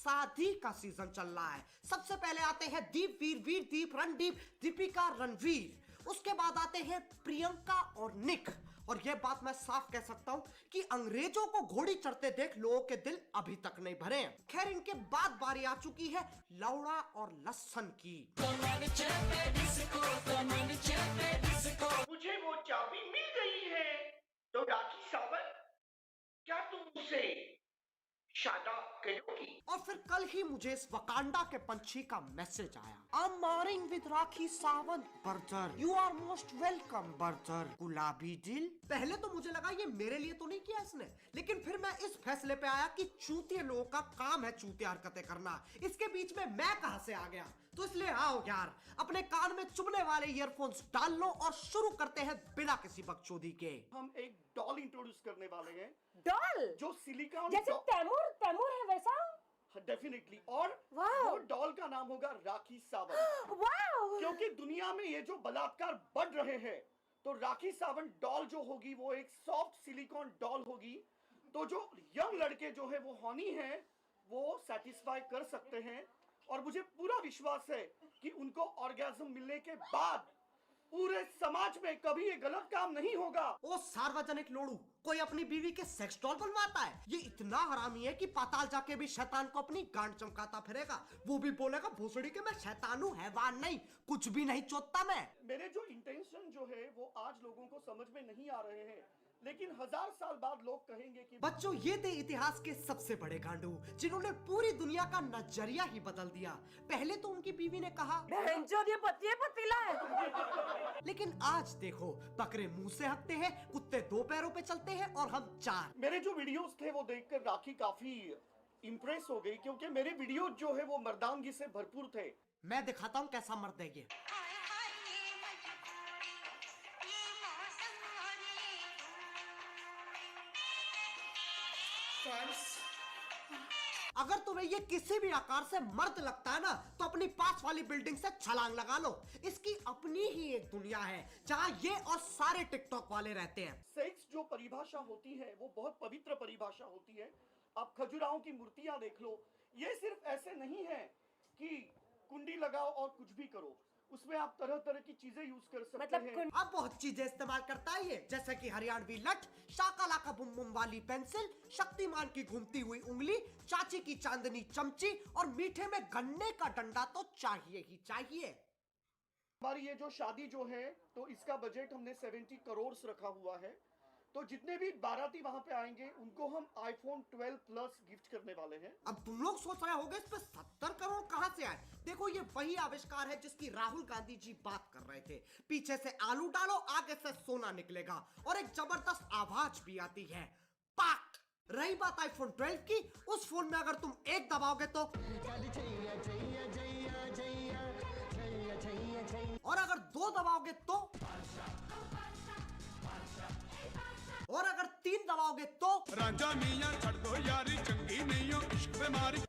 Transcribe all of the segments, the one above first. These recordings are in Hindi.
शादी का सीजन चल रहा है। सबसे पहले आते हैं दीप, वीर, वीर दीप, रणदीप, दीपिका, रणवीर। उसके बाद आते हैं प्रियंका और निक। और यह बात मैं साफ कह सकता हूं कि अंग्रेजों को घोड़ी चढ़ते देख लोगों के दिल अभी तक नहीं भरे हैं। खैर, इनके बाद बारी आ चुकी है लौड़ा और लस्सन की। मुझे वो चाबी मिल गई है, तो राखी सावंत, क्या तुम उसे शादा करोगी? और फिर कल ही मुझे इस वकांडा के पंछी का मैसेज आया, I am marrying with Rakhi Sawant burger, you are most welcome burger, गुलाबी दिल। पहले तो मुझे लगा ये मेरे लिए तो नहीं किया इसने, लेकिन फिर मैं इस फैसले पे आया कि चूतिए लोगों का काम है चूतिया हरकतें करना, इसके बीच में मैं कहां से आ गया। तो इसलिए आओ यार, अपने कान में चुभने वाले ईयरफोन्स डाल लो और शुरू करते हैं बिना किसी बकचोदी के। हम एक डॉल इंट्रोड्यूस करने वाले हैं, डॉल जो सिलिकॉन जैसे तैमूर तैमूर है वैसा। डेफिनेटली। और वाह। वो डॉल का नाम होगा राखी सावंत। वाओ। क्योंकि दुनिया में ये जो बलात्कार बढ़ रहे हैं, तो राखी सावंत डॉल जो होगी वो एक सॉफ्ट सिलिकॉन डॉल होगी। तो जो यंग लड़के जो है वो हॉनी हैं, वो सेटिस्फाई कर सकते हैं। और मुझे पूरा विश्वास है कि उनको ऑर्गेज्म मिलने के बाद पूरे समाज में कभी ये गलत काम नहीं होगा। ओ सार्वजनिक लोड़ू, कोई अपनी बीवी के सेक्स डॉल बनवाता है? ये इतना हरामी है कि पाताल जाके भी शैतान को अपनी गांड चमकाता फिरेगा। वो भी बोलेगा भोसड़ी के मैं शैतान हूँ, हैवान नहीं, कुछ भी नहीं चोदता मैं। मेरे जो इंटेंशन जो है वो आज लोगों को समझ में नहीं आ रहे हैं, लेकिन 1000 साल बाद लोग कहेंगे कि बच्चों, ये थे इतिहास के सबसे बड़े गांडू जिन्होंने पूरी दुनिया का नजरिया ही बदल दिया। पहले तो उनकी बीवी ने कहा ये पतीला है। लेकिन आज देखो, बकरे मुंह से हकते हैं, कुत्ते 2 पैरों पे चलते हैं और हम 4। मेरे जो वीडियोस थे वो देखकर राखी काफी इम्प्रेस हो गई, क्योंकि मेरे वीडियो जो है वो मर्दानगी से भरपूर थे। मैं दिखाता हूँ कैसा मर्द है ये। अगर तुम्हें ये किसी भी आकार से मर्द लगता है ना, तो अपनी पास वाली बिल्डिंग से छलांग लगा लो। इसकी अपनी ही एक दुनिया है जहाँ ये और सारे टिकटॉक वाले रहते हैं। सेक्स जो परिभाषा होती है वो बहुत पवित्र परिभाषा होती है। आप खजुराहों की मूर्तियां देख लो, ये सिर्फ ऐसे नहीं है कि कुंडी लगाओ और कुछ भी करो, उसमें आप तरह तरह की चीजें यूज कर सकते हैं। अब बहुत चीजें इस्तेमाल करता है ये, जैसे कि हरियाणवी लठ, शाकालाका बुम बुम वाली पेंसिल, शक्तिमान की घूमती हुई उंगली, चाची की चांदनी चमची और मीठे में गन्ने का डंडा तो चाहिए ही चाहिए। हमारी ये जो शादी जो है, तो इसका बजट हमने 70 करोड़ रखा हुआ है। तो जितने भी बाराती वहां पे आएंगे उनको हम iPhone 12 Plus गिफ्ट करने वाले हैं। अब तुम लोग सोच रहे होगे इस पे 70 करोड़ कहां से आए? देखो, ये वही आविष्कार है जिसकी राहुल गांधी जी बात कर रहे थे। पीछे से आलू डालो, आगे से सोना निकलेगा और एक जबरदस्त आवाज भी आती है, पाक। रही बात iPhone 12 की, उस फोन में अगर तुम एक दबाओगे तो, और अगर 2 दबाओगे तो, और अगर 3 दबाओगे तो। राजा मियां छड़ दो यारी, चंगी नहीं हो इश्क पे मारी।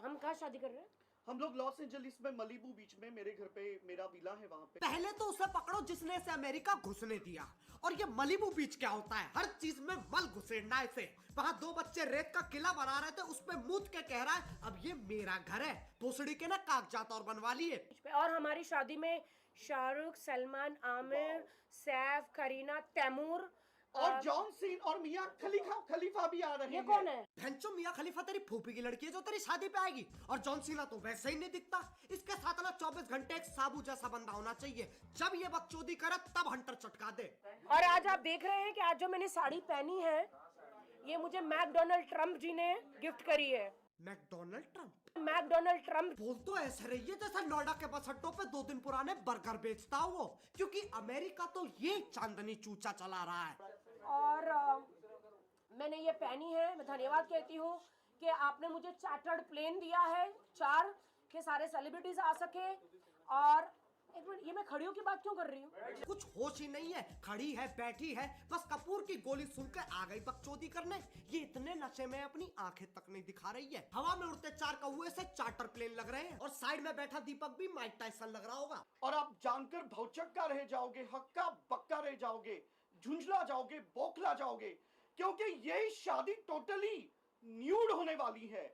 हम कहाँ शादी कर रहे हैं? हम लोग लॉस एंजलिस में मलीबू बीच में, मेरे घर पे मेरा विला है वहां पे। पहले तो उसे पकड़ो जिसने इसे अमेरिका घुसने दिया। और ये मलीबू बीच क्या होता है? हर चीज में मल घुसेड़ना इसे। वहाँ 2 बच्चे रेत का किला बना रहे थे, उस पे मूत के कह रहा है अब ये मेरा घर है। भोसड़ी के ना कागजात और बनवा लिए। और हमारी शादी में शाहरुख, सलमान, आमिर, सैफ, करीना, तैमूर और जॉन सीन और मियां खलीफा भी आ रहे हैं। ये कौन है? भैंचो, मियां खलीफा तेरी फूफी की लड़की है जो तेरी शादी पे आएगी। और जॉन सीना तो वैसे ही नहीं दिखता। इसके साथ ना 24 घंटे एक साबू जैसा बंदा होना चाहिए, जब ये बकचोदी करे तब हंटर चटका दे। और आज आप देख रहे हैं कि आज जो मैंने साड़ी पहनी है, ये मुझे मैकडोनाल्ड ट्रम्प जी ने गिफ्ट करी है। McDonald Trump? मैकडोनाल्ड ट्रम्प बोल तो ऐसे रही है जैसा नोएडा के बस अड्डों पे 2 दिन पुराने बर्गर बेचता हो वो, क्योंकि अमेरिका तो ये चांदनी चूचा चला रहा है। और मैंने ये पहनी है। मैं धन्यवाद कहती हूँ कि आपने मुझे चार्टर्ड प्लेन दिया है, 4 के सारे सेलिब्रिटीज आ सके। और एक मिनट, ये मैं खड़ियों की बात क्यों कर रही हूँ? कुछ होश ही नहीं है, खड़ी है, बैठी है, बस कपूर की गोली सुनकर आ गई बकचोदी करने। ये इतने नशे में अपनी आंखें तक नहीं दिखा रही है। हवा में उड़ते 4 कौवे से चार्टर प्लेन लग रहे हैं और साइड में बैठा दीपक भी माइक टाइसन लग रहा होगा। और आप जानकर भौचक्का रह जाओगे, हक्का बक्का रह जाओगे, झुंझला जाओगे, बौखला जाओगे, क्योंकि ये शादी टोटली न्यूड होने वाली है।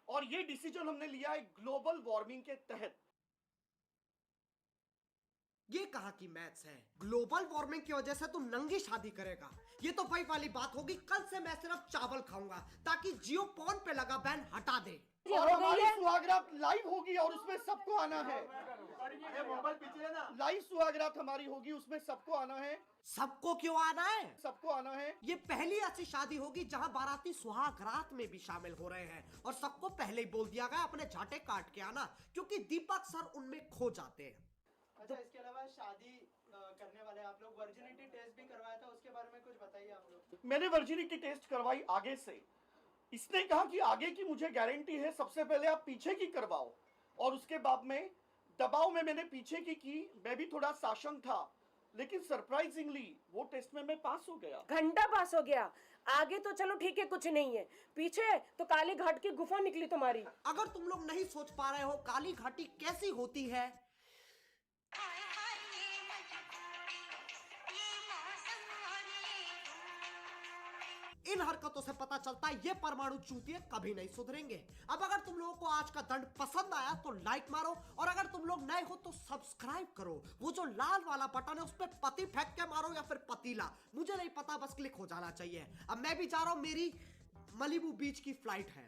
और ये डिसीजन हमने लिया है ग्लोबल वार्मिंग के तहत। ये कहा कि मैथ्स है। ग्लोबल वार्मिंग की वजह से तू नंगी शादी करेगा, ये तो वही वाली बात होगी। कल से मैं सिर्फ चावल खाऊंगा ताकि जियो पॉन पे लगा बैन हटा दे। ये और हो गई हमारी है। सुहागरात लाइव होगी और उसमें सबको आना है। लाइव सुहागरात हमारी होगी, उसमें सबको आना है। सबको क्यों आना है? सबको आना है। ये पहली ऐसी शादी होगी जहां बाराती सुहाग रात में भी शामिल हो रहे हैं, और सबको पहले ही बोल दिया गया अपने झाटे काट के आना, क्योंकि दीपक सर उनमें खो जाते हैं। अच्छा, इसके अलावा शादी करने वाले आप लोग वर्जिनिटी टेस्ट भी करवाया था, उसके बारे में कुछ बताइए आप लोग। मैंने वर्जिनिटी टेस्ट करवाई आगे से। इसने कहा कि आगे की मुझे गारंटी है, सबसे पहले आप पीछे की करवाओ, और उसके बाद में दबाव में मैंने पीछे की। मैं भी थोड़ा साशंक था, लेकिन सरप्राइजिंगली वो टेस्ट में मैं पास हो गया। घंटा पास हो गया। आगे तो चलो ठीक है, कुछ नहीं है, पीछे तो काली घाट की गुफा निकली तुम्हारी। अगर तुम लोग नहीं सोच पा रहे हो काली घाटी कैसी होती है, इन हरकतों से पता चलता है ये परमाणु चूतिए कभी नहीं सुधरेंगे। अब अगर तुम लोगों को आज का दंड पसंद आया तो लाइक मारो, और अगर तुम लोग नए हो तो सब्सक्राइब करो। वो जो लाल वाला बटन है उस पर पति फेंक के मारो या फिर पतीला, मुझे नहीं पता, बस क्लिक हो जाना चाहिए। अब मैं भी जा रहा हूं, मेरी मलिबू बीच की फ्लाइट है।